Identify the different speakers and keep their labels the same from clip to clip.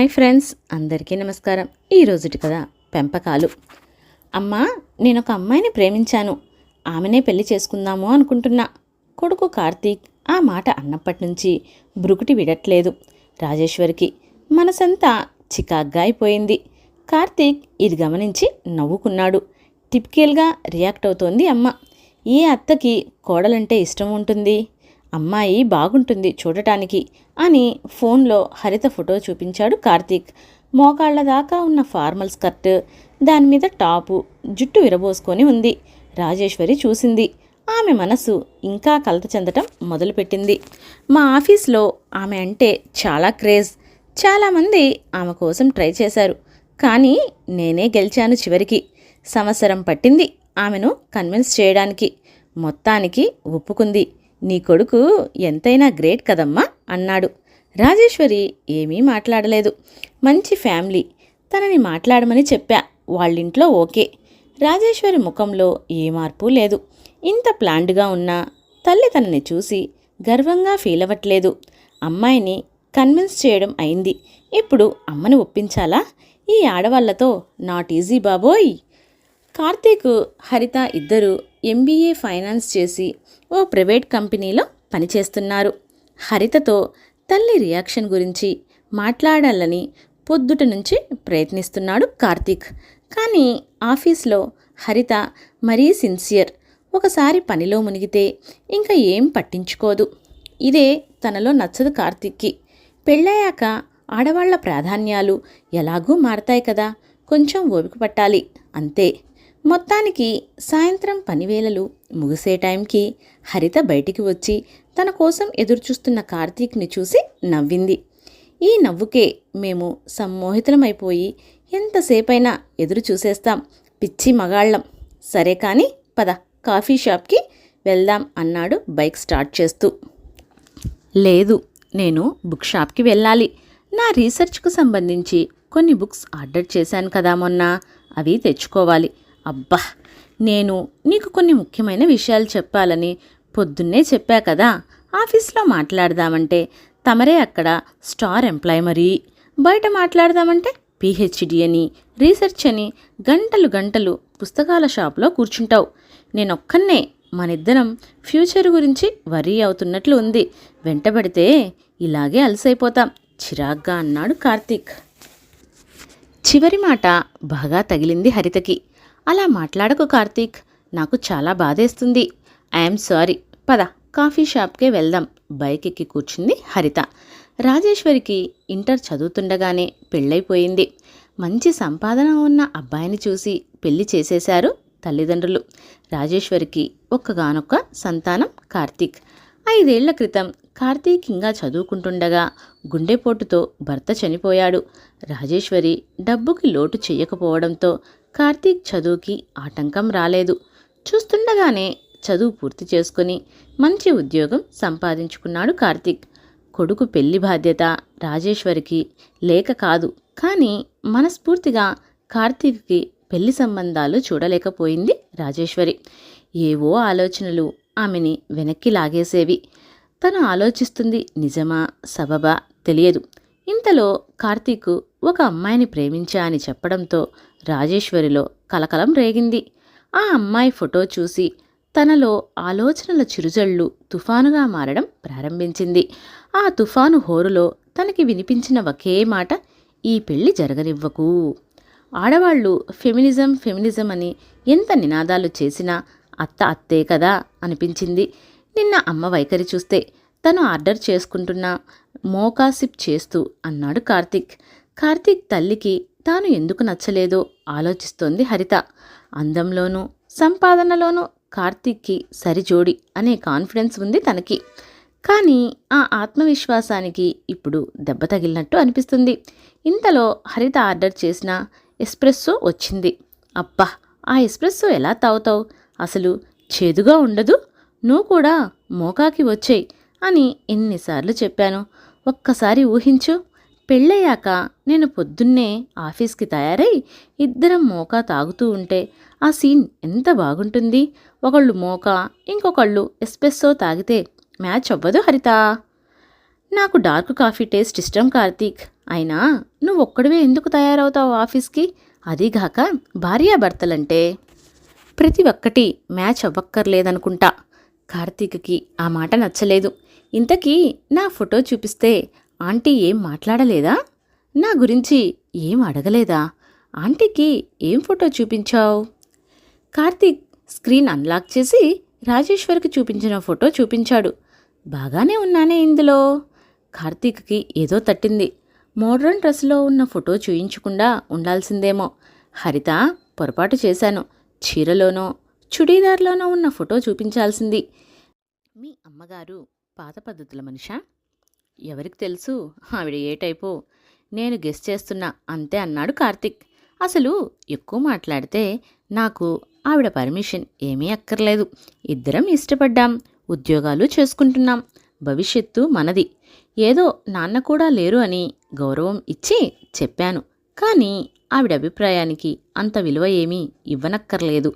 Speaker 1: Hi friends, అందరికీ నమస్కారం. ఈరోజుటి కథ పెంపకాలు. అమ్మా, నేను ఒక అమ్మాయిని ప్రేమించాను, ఆమెనే పెళ్లి చేసుకుందాము అనుకుంటున్నా. కొడుకు కార్తీక్ ఆ మాట అన్నప్పటి నుంచి బ్రుకుటి విడట్లేదు. రాజేశ్వరికి మనసంతా చికాగ్గా అయిపోయింది. కార్తీక్ ఇది గమనించి నవ్వుకున్నాడు. టిపికల్గా రియాక్ట్ అవుతోంది అమ్మ. ఏ అత్తకి కోడలంటే ఇష్టం ఉంటుంది? అమ్మాయి బాగుంటుంది చూడటానికి అని ఫోన్లో హరిత ఫోటో చూపించాడు కార్తీక్. మోకాళ్ల దాకా ఉన్న ఫార్మల్ స్కర్ట్, దానిమీద టాపు, జుట్టు విరబోసుకొని ఉంది. రాజేశ్వరి చూసింది. ఆమె మనసు ఇంకా కలత చెందటం మొదలుపెట్టింది. మా ఆఫీస్లో ఆమె అంటే చాలా క్రేజ్. చాలామంది ఆమె కోసం ట్రై చేశారు, కానీ నేనే గెలిచాను. చివరికి సంవత్సరం పట్టింది ఆమెను కన్విన్స్ చేయడానికి. మొత్తానికి ఒప్పుకుంది. నీ కొడుకు ఎంతైనా గ్రేట్ కదమ్మా అన్నాడు. రాజేశ్వరి ఏమీ మాట్లాడలేదు. మంచి ఫ్యామిలీ, తనని మాట్లాడమని చెప్పా. వాళ్ళింట్లో ఓకే. రాజేశ్వరి ముఖంలో ఏ మార్పు లేదు. ఇంత ప్లాండ్గా ఉన్నా తల్లి తనని చూసి గర్వంగా ఫీల్ అవ్వట్లేదు. అమ్మాయిని కన్విన్స్ చేయడం అయింది. ఇప్పుడు అమ్మని ఒప్పించాలా? ఈ ఆడవాళ్లతో నాట్ ఈజీ బాబోయ్. కార్తీక్, హరిత ఇద్దరూ MBA ఫైనాన్స్ చేసి ఓ ప్రైవేట్ కంపెనీలో పనిచేస్తున్నారు. హరితతో తల్లి రియాక్షన్ గురించి మాట్లాడాలని పొద్దుట నుంచి ప్రయత్నిస్తున్నాడు కార్తీక్. కానీ ఆఫీస్లో హరిత మరీ సిన్సియర్. ఒకసారి పనిలో మునిగితే ఇంకా ఏం పట్టించుకోదు. ఇదే తనలో నచ్చదు కార్తీక్కి. పెళ్ళయ్యాక ఆడవాళ్ల ప్రాధాన్యాలు ఎలాగూ మారతాయి కదా, కొంచెం ఓపిక పట్టాలి అంతే. మొత్తానికి సాయంత్రం పనివేళలు ముగిసే టైంకి హరిత బయటికి వచ్చి తన కోసం ఎదురుచూస్తున్న కార్తీక్ని చూసి నవ్వింది. ఈ నవ్వుకే మేము సమ్మోహితులమైపోయి ఎంతసేపైనా ఎదురు చూసేస్తాం, పిచ్చి మగాళ్ళం. సరే కానీ పద, కాఫీ షాప్కి వెళ్దాం అన్నాడు బైక్ స్టార్ట్ చేస్తూ. లేదు, నేను బుక్ షాప్కి వెళ్ళాలి. నా రీసెర్చ్కు సంబంధించి కొన్ని బుక్స్ ఆర్డర్ చేశాను కదా మొన్న, అవి తెచ్చుకోవాలి. అబ్బా, నేను నీకు కొన్ని ముఖ్యమైన విషయాలు చెప్పాలని పొద్దున్నే చెప్పా కదా. ఆఫీస్లో మాట్లాడదామంటే తమరే అక్కడ స్టార్ ఎంప్లాయ్, మరి బయట మాట్లాడదామంటే PhD అని, రీసెర్చ్ అని గంటలు గంటలు పుస్తకాల షాప్లో కూర్చుంటావు. నేనొక్కనే మనిద్దరం ఫ్యూచర్ గురించి వర్రీ అవుతున్నట్లు ఉంది. వెంటబడితే ఇలాగే అలసైపోతాం చిరాగ్గా అన్నాడు కార్తీక్. చివరి మాట బాగా తగిలింది హరితకి. అలా మాట్లాడకు కార్తీక్, నాకు చాలా బాధేస్తుంది. ఐఎమ్ సారీ, పద కాఫీ షాప్కే వెళ్దాం. బైక్ ఎక్కి కూర్చుంది హరిత. రాజేశ్వరికి ఇంటర్ చదువుతుండగానే పెళ్ళైపోయింది. మంచి సంపాదన ఉన్న అబ్బాయిని చూసి పెళ్లి చేసేశారు తల్లిదండ్రులు. రాజేశ్వరికి ఒక్కగానొక్క సంతానం కార్తీక్. 5 ఏళ్ల క్రితం కార్తీక్ ఇంకా చదువుకుంటుండగా గుండెపోటుతో భర్త చనిపోయాడు. రాజేశ్వరి డబ్బుకి లోటు చెయ్యకపోవడంతో కార్తీక్ చదువుకి ఆటంకం రాలేదు. చూస్తుండగానే చదువు పూర్తి చేసుకుని మంచి ఉద్యోగం సంపాదించుకున్నాడు కార్తీక్. కొడుకు పెళ్లి బాధ్యత రాజేశ్వరికి లేక కాదు, కానీ మనస్ఫూర్తిగా కార్తీక్కి పెళ్లి సంబంధాలు చూడలేకపోయింది రాజేశ్వరి. ఏవో ఆలోచనలు ఆమెని వెనక్కి లాగేసేవి. తను ఆలోచిస్తుంది నిజమా సబబా తెలియదు. ఇంతలో కార్తీక్ ఒక అమ్మాయిని ప్రేమించా అని చెప్పడంతో రాజేశ్వరిలో కలకలం రేగింది. ఆ అమ్మాయి ఫోటో చూసి తనలో ఆలోచనల చిరుజళ్ళు తుఫానుగా మారడం ప్రారంభించింది. ఆ తుఫాను హోరులో తనకి వినిపించిన ఒకే మాట, ఈ పెళ్లి జరగనివ్వకు. ఆడవాళ్లు ఫెమినిజం ఫెమినిజం అని ఎంత నినాదాలు చేసినా అత్త అత్తే కదా అనిపించింది. నిన్న అమ్మ వైఖరి చూస్తే తను ఆర్డర్ చేసుకుంటున్న మోకా సిప్ చేస్తూ అన్నాడు కార్తీక్. కార్తీక్ తల్లికి తాను ఎందుకు నచ్చలేదో ఆలోచిస్తోంది హరిత. అందంలోనూ సంపాదనలోనూ కార్తీక్కి సరిజోడి అనే కాన్ఫిడెన్స్ ఉంది తనకి. కానీ ఆ ఆత్మవిశ్వాసానికి ఇప్పుడు దెబ్బ తగిలినట్టు అనిపిస్తుంది. ఇంతలో హరిత ఆర్డర్ చేసిన ఎస్ప్రెస్సో వచ్చింది. అబ్బా, ఆ ఎస్ప్రెస్సో ఎలా తాగుతావు? అసలు చేదుగా ఉండదు. నువ్వు కూడా మోకాకి వచ్చేయి అని ఎన్నిసార్లు చెప్పాను. ఒక్కసారి ఊహించు, పెళ్ళయ్యాక నేను పొద్దున్నే ఆఫీస్కి తయారై ఇద్దరం మోకా తాగుతూ ఉంటే ఆ సీన్ ఎంత బాగుంటుంది. ఒకళ్ళు మోకా, ఇంకొకళ్ళు ఎస్ప్రెస్సో తాగితే మ్యాచ్ అవ్వదు హరిత. నాకు డార్క్ కాఫీ టేస్ట్ ఇష్టం కార్తీక్. అయినా నువ్వొక్కడివే ఎందుకు తయారవుతావు ఆఫీస్కి? అదీగాక భార్యాభర్తలంటే ప్రతి ఒక్కటి మ్యాచ్ అవ్వక్కర్లేదనుకుంటా. కార్తీక్కి ఆ మాట నచ్చలేదు. ఇంతకీ నా ఫోటో చూపిస్తే ఆంటీ ఏం మాట్లాడలేదా? నా గురించి ఏం అడగలేదా? ఆంటీకి ఏం ఫోటో చూపించావు? కార్తీక్ స్క్రీన్ అన్లాక్ చేసి రాజేశ్వర్కి చూపించిన ఫోటో చూపించాడు. బాగానే ఉన్నానే ఇందులో. కార్తీక్కి ఏదో తట్టింది. మోడ్రన్ డ్రెస్లో ఉన్న ఫోటో చూయించకుండా ఉండాల్సిందేమో. హరిత, పొరపాటు చేశాను. చీరలోనో చుడీదార్లోనో ఉన్న ఫోటో చూపించాల్సింది. మీ అమ్మగారు పాత పద్ధతుల మనిషా? ఎవరికి తెలుసు ఆవిడ ఏ టైపో. నేను గెస్ చేస్తున్నా అంతే అన్నాడు కార్తీక్. అసలు ఎక్కువ మాట్లాడితే నాకు ఆవిడ పర్మిషన్ ఏమీ అక్కర్లేదు. ఇద్దరం ఇష్టపడ్డాం, ఉద్యోగాలు చేసుకుంటున్నాం, భవిష్యత్తు మనది. ఏదో నాన్న కూడా లేరు అని గౌరవం ఇచ్చి చెప్పాను. కానీ ఆవిడ అభిప్రాయానికి అంత విలువ ఏమీ ఇవ్వనక్కర్లేదు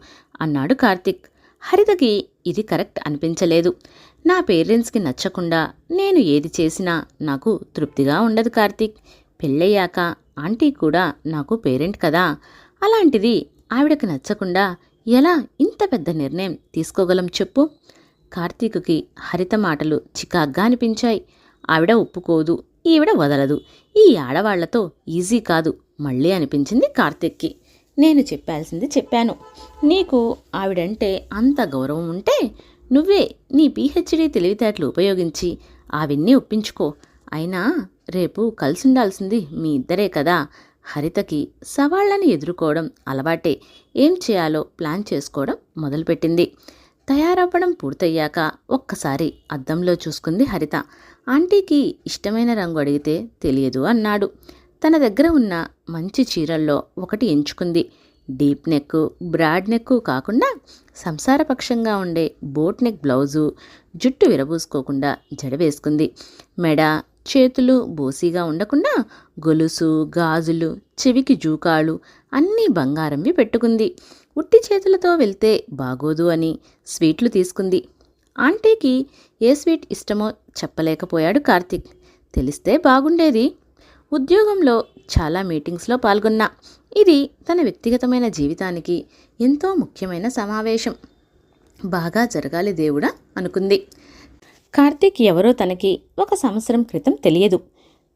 Speaker 1: అన్నాడు కార్తీక్. హరితకి ఇది కరెక్ట్ అనిపించలేదు. నా పేరెంట్స్కి నచ్చకుండా నేను ఏది చేసినా నాకు తృప్తిగా ఉండదు కార్తీక్. పెళ్ళయ్యాక ఆంటీ కూడా నాకు పేరెంట్ కదా. అలాంటిది ఆవిడకి నచ్చకుండా ఎలా ఇంత పెద్ద నిర్ణయం తీసుకోగలం చెప్పు? కార్తీక్కి హరిత మాటలు చికాగ్గా అనిపించాయి. ఆవిడ ఒప్పుకోదు, ఈవిడ వదలదు. ఈ ఆడవాళ్లతో ఈజీ కాదు మళ్ళీ అనిపించింది కార్తీక్కి. నేను చెప్పాల్సింది చెప్పాను. నీకు ఆవిడంటే అంత గౌరవం ఉంటే నువ్వే నీ పీహెచ్డీ తెలివితేటలు ఉపయోగించి అవన్నీ ఒప్పించుకో. అయినా రేపు కలిసుండాల్సింది మీ ఇద్దరే కదా. హరితకి సవాళ్లను ఎదుర్కోవడం అలవాటే. ఏం చేయాలో ప్లాన్ చేసుకోవడం మొదలుపెట్టింది. తయారవ్వడం పూర్తయ్యాక ఒక్కసారి అద్దంలో చూసుకుంది హరిత. ఆంటీకి ఇష్టమైన రంగు అడిగితే తెలియదు అన్నాడు. తన దగ్గర ఉన్న మంచి చీరల్లో ఒకటి ఎంచుకుంది. డీప్ నెక్, బ్రాడ్ నెక్ కాకుండా సంసారపక్షంగా ఉండే బోట్ నెక్ బ్లౌజు, జుట్టు విరబూసుకోకుండా జడ వేసుకుంది. మెడ, చేతులు బోసీగా ఉండకుండా గొలుసు, గాజులు, చెవికి జూకాలు అన్నీ బంగారంవి పెట్టుకుంది. ఉట్టి చేతులతో వెళ్తే బాగోదు అని స్వీట్లు తీసుకుంది. ఆంటీకి ఏ స్వీట్ ఇష్టమో చెప్పలేకపోయాడు కార్తీక్. తెలిస్తే బాగుండేది. ఉద్యోగంలో చాలా మీటింగ్స్లో పాల్గొన్నా. ఇది తన వ్యక్తిగతమైన జీవితానికి ఎంతో ముఖ్యమైన సమావేశం. బాగా జరగాలి దేవుడా అనుకుంది. కార్తీక్ ఎవరో తనకి 1 సంవత్సరం క్రితం తెలియదు.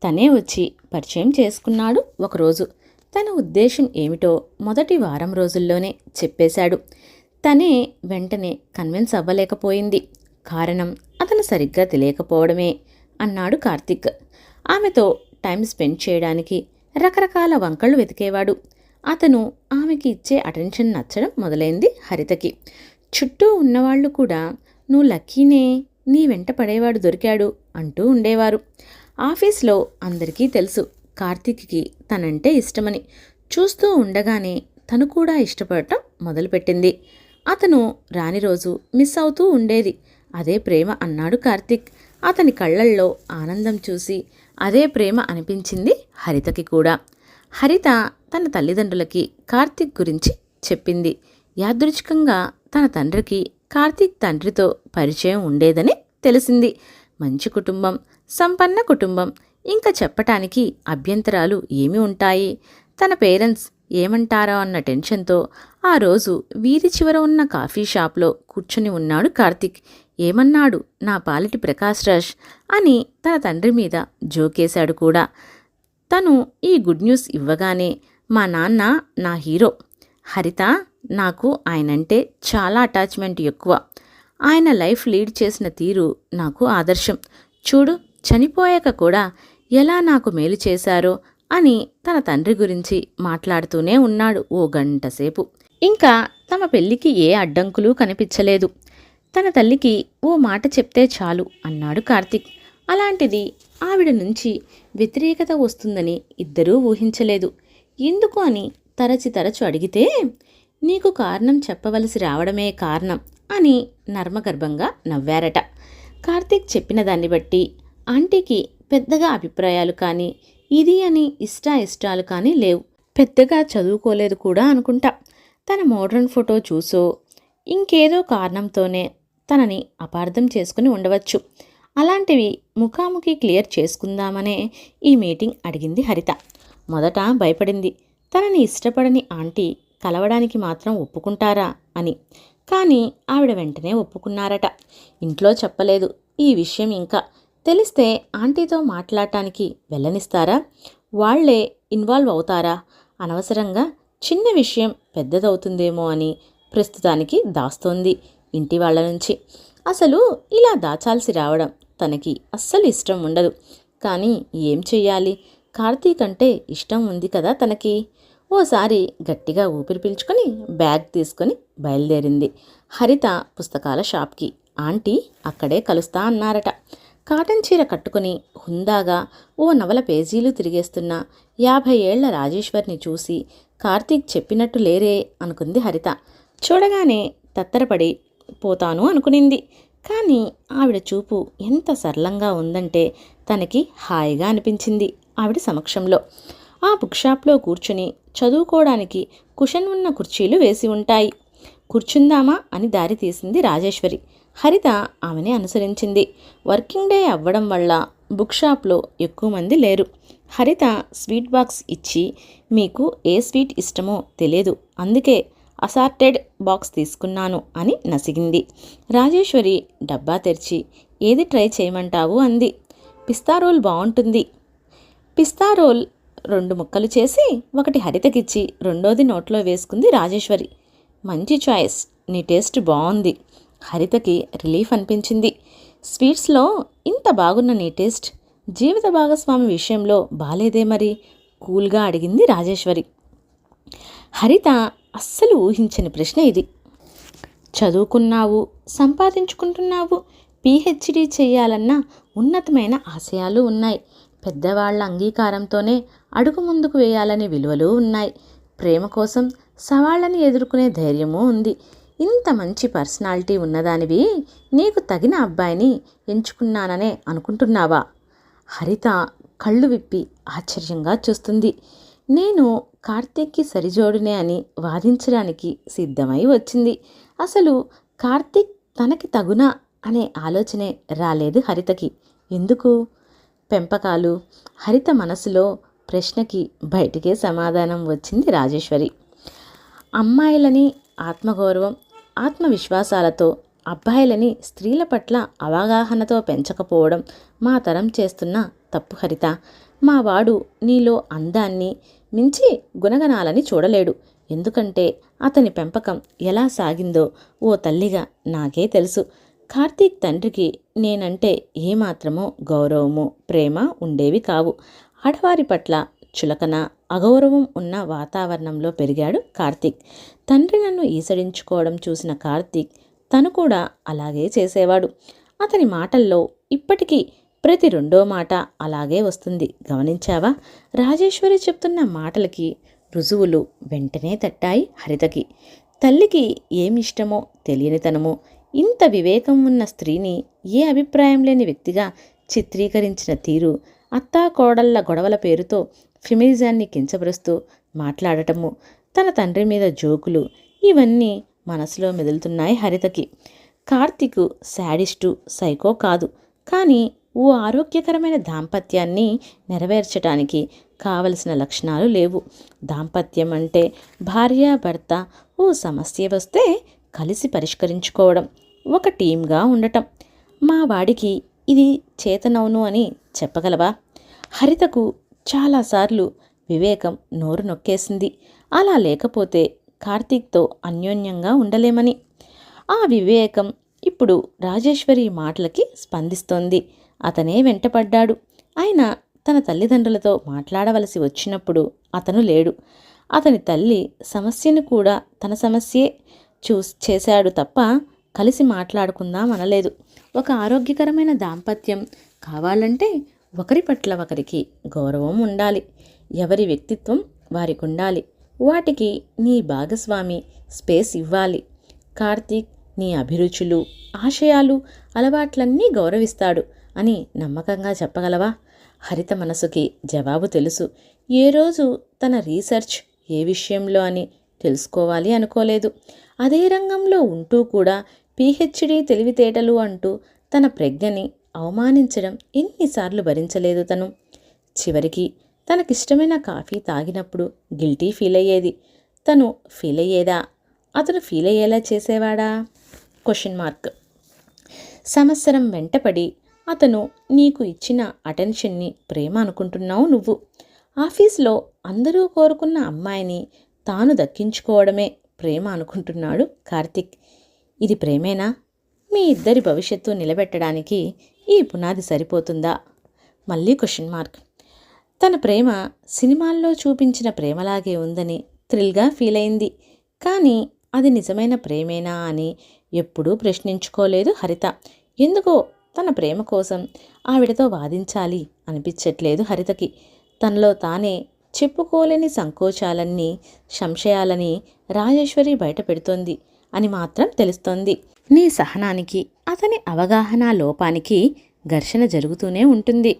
Speaker 1: తనే వచ్చి పరిచయం చేసుకున్నాడు ఒకరోజు. తన ఉద్దేశం ఏమిటో మొదటి వారం రోజుల్లోనే చెప్పేశాడు. తనే వెంటనే కన్విన్స్ అవ్వలేకపోయింది. కారణం అతను సరిగ్గా తెలియకపోవడమే అన్నాడు కార్తీక్. ఆమెతో టైం స్పెండ్ చేయడానికి రకరకాల వంకళ్ళు వెతికేవాడు. అతను ఆమెకి ఇచ్చే అటెన్షన్ నచ్చడం మొదలైంది హరితకి. చుట్టూ ఉన్నవాళ్లు కూడా నువ్వు లక్కీనే, నీ వెంట పడేవాడు దొరికాడు అంటూ ఉండేవారు. ఆఫీస్లో అందరికీ తెలుసు కార్తీక్కి తనంటే ఇష్టమని. చూస్తూ ఉండగానే తను కూడా ఇష్టపడటం మొదలుపెట్టింది. అతను రాని రోజు మిస్ అవుతూ ఉండేది. అదే ప్రేమ అన్నాడు కార్తీక్. అతని కళ్ళల్లో ఆనందం చూసి అదే ప్రేమ అనిపించింది హరితకి కూడా. హరిత తన తల్లిదండ్రులకి కార్తీక్ గురించి చెప్పింది. యాదృచ్ఛికంగా తన తండ్రికి కార్తీక్ తండ్రితో పరిచయం ఉండేదని తెలిసింది. మంచి కుటుంబం, సంపన్న కుటుంబం. ఇంకా చెప్పటానికి అభ్యంతరాలు ఏమి ఉంటాయి? తన పేరెంట్స్ ఏమంటారో అన్న టెన్షన్తో ఆ రోజు వీధి చివర ఉన్న కాఫీ షాప్లో కూర్చుని ఉన్నాడు కార్తీక్. ఏమన్నాడు, నా పాలిటి ప్రకాష్ రాజ్ అని తన తండ్రి మీద జోకేశాడు కూడా. తను ఈ గుడ్ న్యూస్ ఇవ్వగానే మా నాన్న నా హీరో. హరిత, నాకు ఆయనంటే చాలా అటాచ్మెంట్ ఎక్కువ. ఆయన లైఫ్ లీడ్ చేసిన తీరు నాకు ఆదర్శం. చూడు, చనిపోయాక కూడా ఎలా నాకు మేలు చేశారో అని తన తండ్రి గురించి మాట్లాడుతూనే ఉన్నాడు ఓ గంట సేపు. ఇంకా తమ పెళ్లికి ఏ అడ్డంకులు కనిపించలేదు. తన తల్లికి ఓ మాట చెప్తే చాలు అన్నాడు కార్తీక్. అలాంటిది ఆవిడ నుంచి వ్యతిరేకత వస్తుందని ఇద్దరూ ఊహించలేదు. ఎందుకు అని తరచు అడిగితే నీకు కారణం చెప్పవలసి రావడమే కారణం అని నర్మగర్భంగా నవ్వారట. కార్తీక్ చెప్పిన దాన్ని బట్టి ఆంటీకి పెద్దగా అభిప్రాయాలు కానీ ఇది అని ఇష్టాలు కానీ లేవు. పెద్దగా చదువుకోలేదు కూడా అనుకుంటా. తన మోడ్రన్ ఫోటో చూసో ఇంకేదో కారణంతోనే తనని అపార్థం చేసుకుని ఉండవచ్చు. అలాంటివి ముఖాముఖి క్లియర్ చేసుకుందామనే ఈ మీటింగ్ అడిగింది హరిత. మొదట భయపడింది. తనని ఇష్టపడని ఆంటీ కలవడానికి మాత్రం ఒప్పుకుంటారా అని. కానీ ఆవిడ వెంటనే ఒప్పుకున్నారట. ఇంట్లో చెప్పలేదు ఈ విషయం. ఇంకా తెలిస్తే ఆంటీతో మాట్లాడటానికి వెళ్ళనిస్తారా? వాళ్లే ఇన్వాల్వ్ అవుతారా? అనవసరంగా చిన్న విషయం పెద్దదవుతుందేమో అని ప్రస్తుతానికి దాస్తోంది ఇంటి వాళ్ళ నుంచి. అసలు ఇలా దాచాల్సి రావడం తనకి అస్సలు ఇష్టం ఉండదు. కానీ ఏం చెయ్యాలి? కార్తీక్ అంటే ఇష్టం ఉంది కదా తనకి. ఓసారి గట్టిగా ఊపిరి పీల్చుకొని బ్యాగ్ తీసుకొని బయలుదేరింది హరిత పుస్తకాల షాప్కి. ఆంటీ అక్కడే కలుస్తా అన్నారట. కాటన్ చీర కట్టుకుని హుందాగా ఓ నవల పేజీలు తిరిగేస్తున్న 50 ఏళ్ల రాజేశ్వర్ని చూసి కార్తీక్ చెప్పినట్టు లేరే అనుకుంది హరిత. చూడగానే తత్తరపడి పోతాను అనుకునింది. కానీ ఆవిడ చూపు ఎంత సరళంగా ఉందంటే తనకి హాయిగా అనిపించింది ఆవిడ సమక్షంలో. ఆ బుక్ షాప్లో కూర్చుని చదువుకోవడానికి కుషన్ ఉన్న కుర్చీలు వేసి ఉంటాయి. కూర్చుందామా అని దారి తీసింది రాజేశ్వరి. హరిత ఆమెని అనుసరించింది. వర్కింగ్ డే అవ్వడం వల్ల బుక్ షాప్లో ఎక్కువ మంది లేరు. హరిత స్వీట్ బాక్స్ ఇచ్చి, మీకు ఏ స్వీట్ ఇష్టమో తెలియదు, అందుకే అసార్టెడ్ బాక్స్ తీసుకున్నాను అని నసిగింది. రాజేశ్వరి డబ్బా తెరిచి, ఏది ట్రై చేయమంటావు అంది. పిస్తా రోల్ బాగుంటుంది. పిస్తా రోల్ 2 ముక్కలు చేసి ఒకటి హరితకిచ్చి రెండోది నోట్లో వేసుకుంది రాజేశ్వరి. మంచి చాయిస్, నీ టేస్ట్ బాగుంది. హరితకి రిలీఫ్ అనిపించింది. స్వీట్స్లో ఇంత బాగున్న నీ టేస్ట్ జీవిత భాగస్వామి విషయంలో బాలేదే మరి? కూల్గా అడిగింది రాజేశ్వరి. హరిత అస్సలు ఊహించని ప్రశ్న ఇది. చదువుకున్నావు, సంపాదించుకుంటున్నావు, పీహెచ్డీ చేయాలన్న ఉన్నతమైన ఆశయాలు ఉన్నాయి. పెద్దవాళ్ల అంగీకారంతోనే అడుగు ముందుకు వేయాలనే విలువలు ఉన్నాయి. ప్రేమ కోసం సవాళ్ళని ఎదుర్కొనే ధైర్యమూ ఉంది. ఇంత మంచి పర్సనాలిటీ ఉన్నదానివి నీకు తగిన అబ్బాయిని ఎంచుకున్నాననే అనుకుంటున్నావా? హరిత కళ్ళు విప్పి ఆశ్చర్యంగా చూస్తుంది. నేను కార్తీక్కి సరిజోడునే అని వాదించడానికి సిద్ధమై వచ్చింది. అసలు కార్తీక్ తనకి తగునా అనే ఆలోచనే రాలేదు హరితకి. ఎందుకు? పెంపకాలు. హరిత మనసులో ప్రశ్నకి బయటికే సమాధానం వచ్చింది రాజేశ్వరి. అమ్మాయిలని ఆత్మగౌరవం, ఆత్మవిశ్వాసాలతో, అబ్బాయిలని స్త్రీల పట్ల అవగాహనతో పెంచకపోవడం మా తరం చేస్తున్న తప్పు హరిత. మా వాడు నీలో అందాన్ని మించి గుణగణాలని చూడలేడు. ఎందుకంటే అతని పెంపకం ఎలా సాగిందో ఓ తల్లిగా నాకే తెలుసు. కార్తీక్ తండ్రికి నేనంటే ఏమాత్రమో గౌరవము, ప్రేమ ఉండేవి కావు. ఆడవారి పట్ల చులకన, అగౌరవం ఉన్న వాతావరణంలో పెరిగాడు కార్తీక్. తండ్రి నన్ను ఈసడించుకోవడం చూసిన కార్తీక్ తను కూడా అలాగే చేసేవాడు. అతని మాటల్లో ఇప్పటికీ ప్రతి రెండో మాట అలాగే వస్తుంది. గమనించావా? రాజేశ్వరి చెప్తున్న మాటలకి రుజువులు వెంటనే తట్టాయి హరితకి. తల్లికి ఏమిష్టమో తెలియనితనమో, ఇంత వివేకం ఉన్న స్త్రీని ఏ అభిప్రాయం లేని వ్యక్తిగా చిత్రీకరించిన తీరు, అత్తాకోడళ్ల గొడవల పేరుతో ఫెమినిజాన్ని కించపరుస్తూ మాట్లాడటము, తన తండ్రి మీద జోకులు, ఇవన్నీ మనసులో మెదులుతున్నాయి హరితకి. కార్తీక్ శాడిస్టు, సైకో కాదు. కానీ ఓ ఆరోగ్యకరమైన దాంపత్యాన్ని నెరవేర్చడానికి కావలసిన లక్షణాలు లేవు. దాంపత్యం అంటే భార్యాభర్త ఓ సమస్య వస్తే కలిసి పరిష్కరించుకోవడం, ఒక టీమ్గా ఉండటం. మా వాడికి ఇది చేతనవును అని చెప్పగలవా? హరితకు చాలాసార్లు వివేకం నోరు నొక్కేసింది. అలా లేకపోతే కార్తీక్తో అన్యోన్యంగా ఉండలేమని. ఆ వివేకం ఇప్పుడు రాజేశ్వరి మాటలకి స్పందిస్తోంది. అతనే వెంటపడ్డాడు. అయినా తన తల్లిదండ్రులతో మాట్లాడవలసి వచ్చినప్పుడు అతను లేడు. అతని తల్లి సమస్యను కూడా తన సమస్యే చేశాడు తప్ప కలిసి మాట్లాడుకుందాం అనలేదు. ఒక ఆరోగ్యకరమైన దాంపత్యం కావాలంటే ఒకరి పట్ల ఒకరికి గౌరవం ఉండాలి. ఎవరి వ్యక్తిత్వం వారికి ఉండాలి. వాటికి నీ భాగస్వామి స్పేస్ ఇవ్వాలి. కార్తీక్ నీ అభిరుచులు, ఆశయాలు, అలవాట్లన్నీ గౌరవిస్తాడు అని నమ్మకంగా చెప్పగలవా? హరిత మనసుకి జవాబు తెలుసు. ఏ రోజు తన రీసెర్చ్ ఏ విషయంలో అని తెలుసుకోవాలి అనుకోలేదు. అదే రంగంలో ఉంటూ కూడా పీహెచ్డీ తెలివితేటలు అంటూ తన ప్రజ్ఞని అవమానించడం ఎన్నిసార్లు భరించలేదు తను. చివరికి తనకిష్టమైన కాఫీ తాగినప్పుడు గిల్టీ ఫీల్ అయ్యేది. తను ఫీల్ అయ్యేదా? అతను ఫీల్ అయ్యేలా చేసేవాడా? Question mark. సంవత్సరం వెంటపడి అతను నీకు ఇచ్చిన అటెన్షన్ని ప్రేమ అనుకుంటున్నావు నువ్వు. ఆఫీస్లో అందరూ కోరుకున్న అమ్మాయిని తాను దక్కించుకోవడమే ప్రేమ అనుకుంటున్నాడు కార్తీక్. ఇది ప్రేమేనా? మీ ఇద్దరి భవిష్యత్తు నిలబెట్టడానికి ఈ పునాది సరిపోతుందా? మళ్ళీ క్వశ్చన్ మార్క్. తన ప్రేమ సినిమాల్లో చూపించిన ప్రేమలాగే ఉందని థ్రిల్గా ఫీల్ అయింది. కానీ అది నిజమైన ప్రేమేనా అని ఎప్పుడూ ప్రశ్నించుకోలేదు హరిత. ఎందుకో తన ప్రేమ కోసం ఆవిడతో వాదించాలి అనిపించట్లేదు హరితకి. తనలో తానే చెప్పుకోలేని సంకోచాలన్నీ, సంశయాలని రాజేశ్వరి బయట పెడుతోంది అని మాత్రం తెలుస్తోంది. నీ సహనానికి అతని అవగాహన లోపానికి ఘర్షణ జరుగుతూనే ఉంటుంది.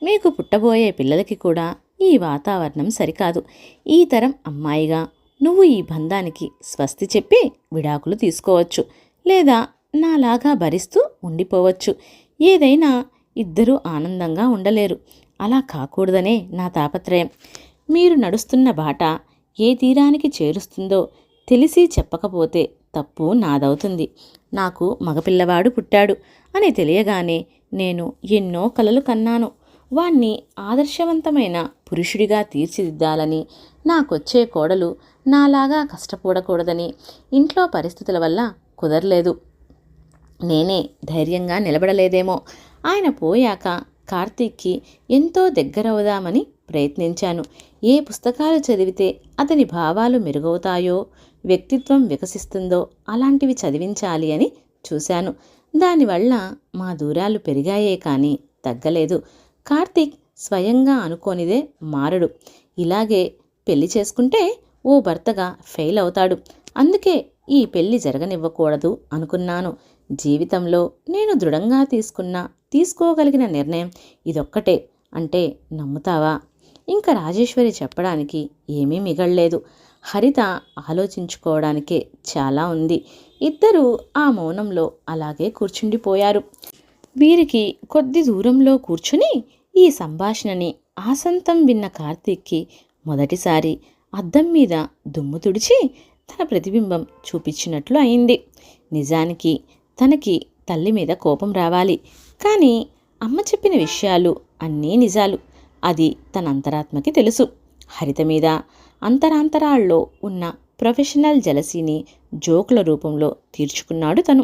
Speaker 1: మీకు పుట్టబోయే పిల్లలకి కూడా ఈ వాతావరణం సరికాదు. ఈ తరం అమ్మాయిగా నువ్వు ఈ బంధానికి స్వస్తి చెప్పి విడాకులు తీసుకోవచ్చు, లేదా నాలాగా భరిస్తూ ఉండిపోవచ్చు. ఏదైనా ఇద్దరూ ఆనందంగా ఉండలేరు. అలా కాకూడదనే నా తాపత్రయం. మీరు నడుస్తున్న బాట ఏ తీరానికి చేరుస్తుందో తెలిసి చెప్పకపోతే తప్పు నాదవుతుంది. నాకు మగపిల్లవాడు పుట్టాడు అని తెలియగానే నేను ఎన్నో కలలు కన్నాను. వాణ్ణి ఆదర్శవంతమైన పురుషుడిగా తీర్చిదిద్దాలని, నాకొచ్చే కోడలు నాలాగా కష్టపడకూడదని ఇంట్లో పరిస్థితుల వల్ల కుదరలేదు. నేనే ధైర్యంగా నిలబడలేదేమో. ఆయన పోయాక కార్తీక్కి ఎంతో దగ్గరవుదామని ప్రయత్నించాను. ఏ పుస్తకాలు చదివితే అతని భావాలు మెరుగవుతాయో, వ్యక్తిత్వం వికసిస్తుందో అలాంటివి చదివించాలి అని చూశాను. దానివల్ల మా దూరాలు పెరిగాయే కానీ తగ్గలేదు. కార్తీక్ స్వయంగా అనుకోనిదే మారడు. ఇలాగే పెళ్లి చేసుకుంటే ఓ భర్తగా ఫెయిల్ అవుతాడు. అందుకే ఈ పెళ్లి జరగనివ్వకూడదు అనుకున్నాను. జీవితంలో నేను దృఢంగా తీసుకోగలిగిన నిర్ణయం ఇదొక్కటే అంటే నమ్ముతావా? ఇంకా రాజేశ్వరి చెప్పడానికి ఏమీ మిగల్లేదు. హరిత ఆలోచించుకోవడానికే చాలా ఉంది. ఇద్దరూ ఆ మౌనంలో అలాగే కూర్చుండిపోయారు. వీరికి కొద్ది దూరంలో కూర్చుని ఈ సంభాషణని ఆసంతం విన్న కార్తీక్కి మొదటిసారి అద్దం మీద దుమ్ము తుడిచి తన ప్రతిబింబం చూపించినట్లు అయింది. నిజానికి తనకి తల్లి మీద కోపం రావాలి, కానీ అమ్మ చెప్పిన విషయాలు అన్నీ నిజాలు. అది తన అంతరాత్మకి తెలుసు. హరిత మీద అంతరాంతరాల్లో ఉన్న ప్రొఫెషనల్ జలసీని జోకుల రూపంలో తీర్చుకున్నాడు తను.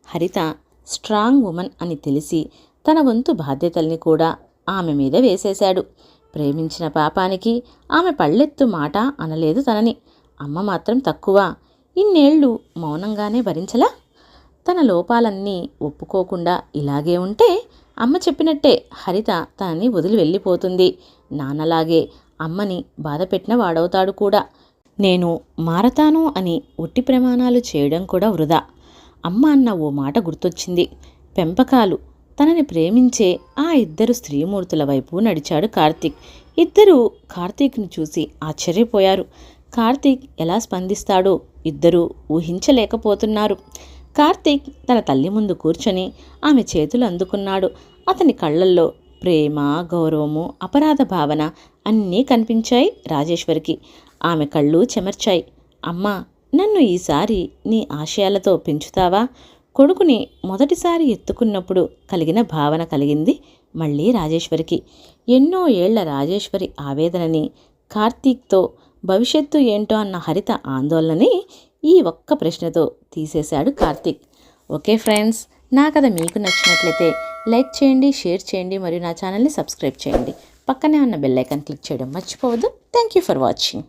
Speaker 1: హరిత స్ట్రాంగ్ ఉమెన్ అని తెలిసి తన వంతు బాధ్యతల్ని కూడా ఆమె మీద వేసేశాడు. ప్రేమించిన పాపానికి ఆమె పళ్ళెత్తు మాట అనలేదు తనని. అమ్మ మాత్రం తక్కువ. ఇన్నేళ్లు మౌనంగానే భరించలా? తన లోపాలన్నీ ఒప్పుకోకుండా ఇలాగే ఉంటే అమ్మ చెప్పినట్టే హరిత తనని వదిలి వెళ్ళిపోతుంది. నాన్నలాగే అమ్మని బాధపెట్టిన వాడవుతాడు కూడా. నేను మారతాను అని ఒట్టి ప్రమాణాలు చేయడం కూడా వృధా. అమ్మ అన్న ఓ మాట గుర్తొచ్చింది. పెంపకాలు. తనని ప్రేమించే ఆ ఇద్దరు స్త్రీమూర్తుల వైపు నడిచాడు కార్తీక్. ఇద్దరూ కార్తీక్ను చూసి ఆశ్చర్యపోయారు. కార్తీక్ ఎలా స్పందిస్తాడో ఇద్దరూ ఊహించలేకపోతున్నారు. కార్తీక్ తన తల్లి ముందు కూర్చొని ఆమె చేతులు అందుకున్నాడు. అతని కళ్ళల్లో ప్రేమ, గౌరవము, అపరాధ భావన అన్నీ కనిపించాయి రాజేశ్వరికి. ఆమె కళ్ళు చెమర్చాయి. అమ్మా, నన్ను ఈసారి నీ ఆశయాలతో పెంచుతావా? కొడుకుని మొదటిసారి ఎత్తుకున్నప్పుడు కలిగిన భావన కలిగింది మళ్ళీ రాజేశ్వరికి. ఎన్నో ఏళ్ల రాజేశ్వరి ఆవేదనని, కార్తీక్తో భవిష్యత్తు ఏంటో అన్న హరిత ఆందోళనని ఈ ఒక్క ప్రశ్నతో తీసేశాడు కార్తీక్. ఓకే ఫ్రెండ్స్, నా కథ మీకు నచ్చినట్లయితే లైక్ చేయండి, షేర్ చేయండి మరియు నా ఛానల్ని సబ్స్క్రైబ్ చేయండి. పక్కనే ఉన్న బెల్ ఐకాన్ క్లిక్ చేయడం మర్చిపోవద్దు. Thank you for watching.